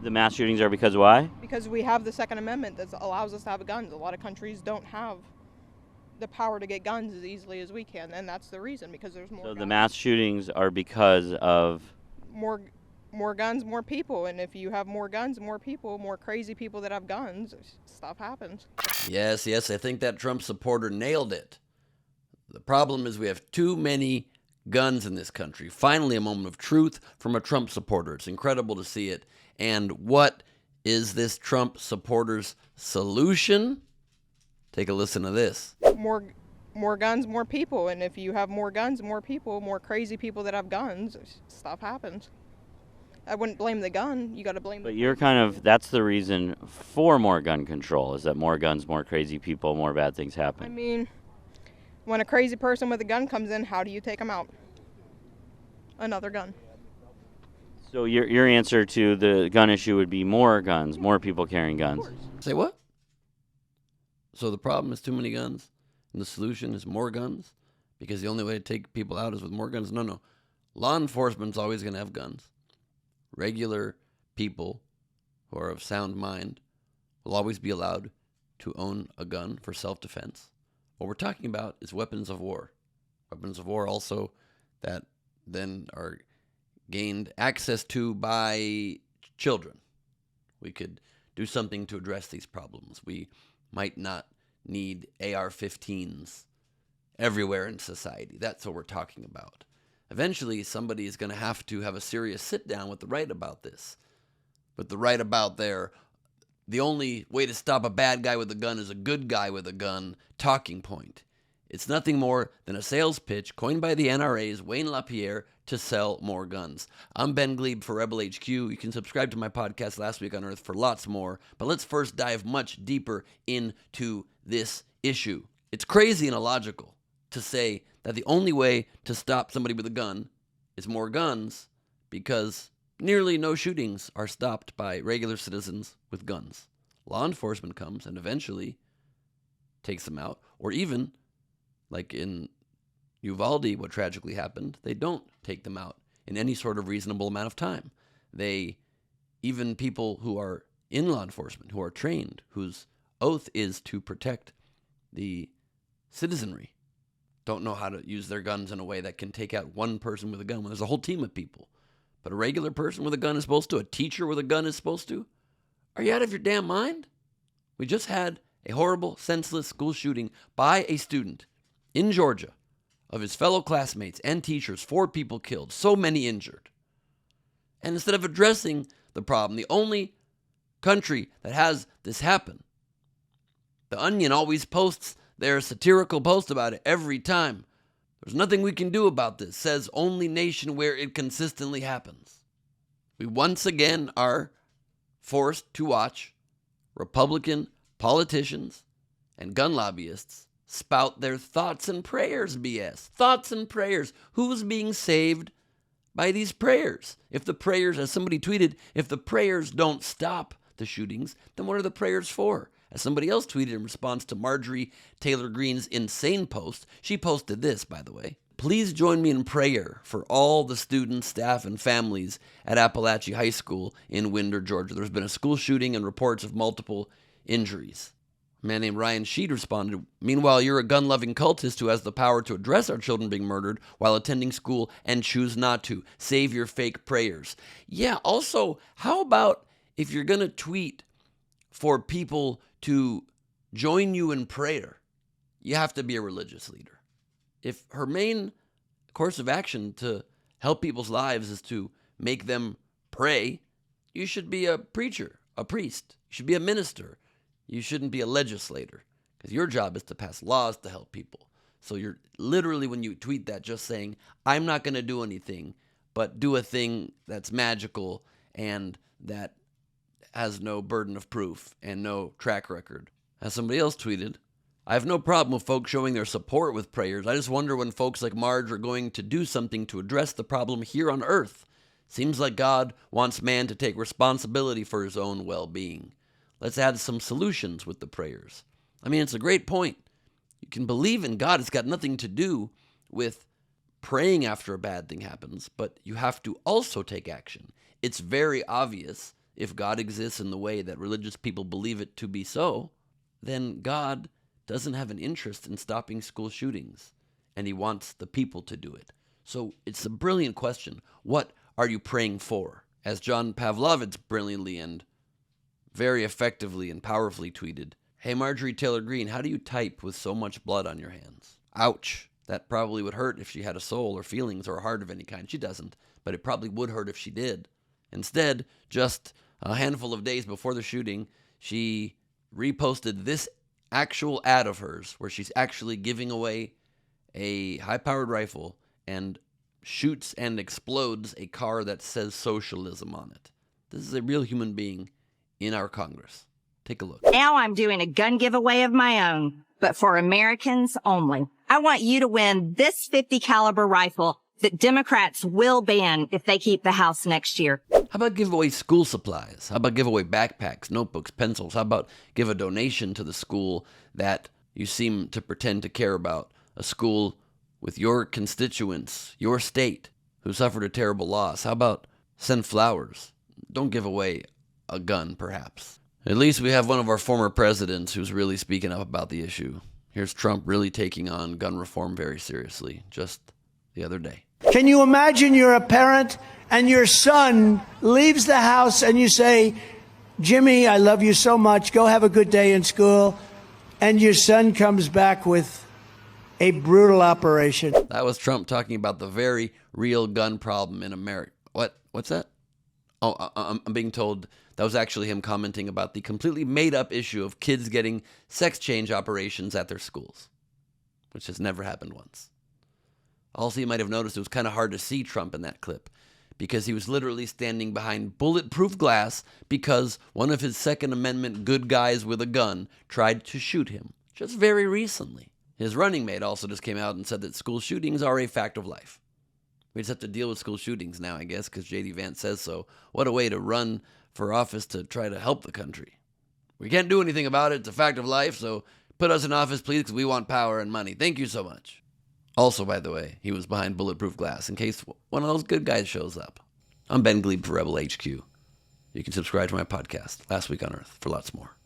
The mass shootings are because why? Because we have the Second Amendment that allows us to have guns. A lot of countries don't have the power to get guns as easily as we can, and that's the reason, because there's more So the guns. mass shootings are because of. More more guns, more people, and if you have more guns, more people, more crazy people that have guns, stuff happens. Yes, I think that Trump supporter nailed it. The problem is we have too many guns in this country. Finally, a moment of truth from a Trump supporter. It's incredible to see it. And what is this Trump supporter's solution? Take a listen to this. More guns, more people, and if you have more guns, more people, more crazy people that have guns, stuff happens. I wouldn't blame the gun. You got to blame. But you're kind of, that's the reason for more gun control, is that more guns, more crazy people, more bad things happen. I mean, when a crazy person with a gun comes in, how do you take them out? Another gun. So your answer to the gun issue would be more guns, more people carrying guns. Say what? So the problem is too many guns, and the solution is more guns? Because the only way to take people out is with more guns? No. Law enforcement's always going to have guns. Regular people who are of sound mind will always be allowed to own a gun for self-defense. What we're talking about is weapons of war. Weapons of war also that then are gained access to by children. We could do something to address these problems. We might not need AR-15s everywhere in society. That's what we're talking about. Eventually, somebody is going to have a serious sit-down with the right about this. With the right about the only way to stop a bad guy with a gun is a good guy with a gun talking point. It's nothing more than a sales pitch coined by the NRA's Wayne LaPierre to sell more guns. I'm Ben Gleib for Rebel HQ. You can subscribe to my podcast Last Week on Earth for lots more. But let's first dive much deeper into this issue. It's crazy and illogical to say that the only way to stop somebody with a gun is more guns, because nearly no shootings are stopped by regular citizens with guns. Law enforcement comes and eventually takes them out, or even, like in Uvalde, what tragically happened, they don't take them out in any sort of reasonable amount of time. Even people who are in law enforcement, who are trained, whose oath is to protect the citizenry, don't know how to use their guns in a way that can take out one person with a gun when there's a whole team of people. But a regular person with a gun is supposed to, a teacher with a gun is supposed to. Are you out of your damn mind? We just had a horrible, senseless school shooting by a student in Georgia of his fellow classmates and teachers, 4 people killed, so many injured. And instead of addressing the problem, the only country that has this happen, The Onion always posts their satirical post about it every time. There's nothing we can do about this, says only nation where it consistently happens. We once again are forced to watch Republican politicians and gun lobbyists spout their thoughts and prayers BS. Thoughts and prayers. Who's being saved by these prayers? If the prayers, as somebody tweeted, if the prayers don't stop the shootings, then what are the prayers for? As somebody else tweeted in response to Marjorie Taylor Greene's insane post, she posted this, by the way. Please join me in prayer for all the students, staff, and families at Appalachia High School in Winder, Georgia. There's been a school shooting and reports of multiple injuries. A man named Ryan Sheed responded, meanwhile, you're a gun-loving cultist who has the power to address our children being murdered while attending school and choose not to. Save your fake prayers. Yeah, also, how about if you're going to tweet for people to join you in prayer, you have to be a religious leader. If her main course of action to help people's lives is to make them pray, you should be a preacher, a priest. You should be a minister. You shouldn't be a legislator, because your job is to pass laws to help people. So you're literally, when you tweet that, just saying, I'm not going to do anything, but do a thing that's magical and that has no burden of proof and no track record. As somebody else tweeted, I have no problem with folks showing their support with prayers. I just wonder when folks like Marge are going to do something to address the problem here on earth. Seems like God wants man to take responsibility for his own well-being. Let's add some solutions with the prayers. I mean, it's a great point. You can believe in God. It's got nothing to do with praying after a bad thing happens, but you have to also take action. It's very obvious if God exists in the way that religious people believe it to be so, then God doesn't have an interest in stopping school shootings, and he wants the people to do it. So it's a brilliant question. What are you praying for? As John Pavlovitz brilliantly and very effectively and powerfully tweeted, "Hey Marjorie Taylor Greene, how do you type with so much blood on your hands?" Ouch. That probably would hurt if she had a soul or feelings or a heart of any kind. She doesn't, but it probably would hurt if she did. Instead, just a handful of days before the shooting, she reposted this actual ad of hers where she's actually giving away a high-powered rifle and shoots and explodes a car that says socialism on it. This is a real human being in our Congress. Take a look. Now I'm doing a gun giveaway of my own, but for Americans only. I want you to win this .50 caliber rifle that Democrats will ban if they keep the House next year. How about give away school supplies? How about give away backpacks, notebooks, pencils? How about give a donation to the school that you seem to pretend to care about? A school with your constituents, your state, who suffered a terrible loss. How about send flowers? Don't give away a gun, perhaps. At least we have one of our former presidents who's really speaking up about the issue. Here's Trump really taking on gun reform very seriously, just the other day. Can you imagine you're a parent and your son leaves the house and you say, "Jimmy, I love you so much. Go have a good day in school." And your son comes back with a brutal operation. That was Trump talking about the very real gun problem in America. What's that? Oh, I'm being told that was actually him commenting about the completely made-up issue of kids getting sex change operations at their schools, which has never happened once. Also, you might have noticed it was kind of hard to see Trump in that clip because he was literally standing behind bulletproof glass because one of his Second Amendment good guys with a gun tried to shoot him just very recently. His running mate also just came out and said that school shootings are a fact of life. We just have to deal with school shootings now, I guess, because J.D. Vance says so. What a way to run for office to try to help the country. We can't do anything about it. It's a fact of life, so put us in office, please, because we want power and money. Thank you so much. Also, by the way, he was behind bulletproof glass in case one of those good guys shows up. I'm Ben Gleib for Rebel HQ. You can subscribe to my podcast, Last Week on Earth, for lots more.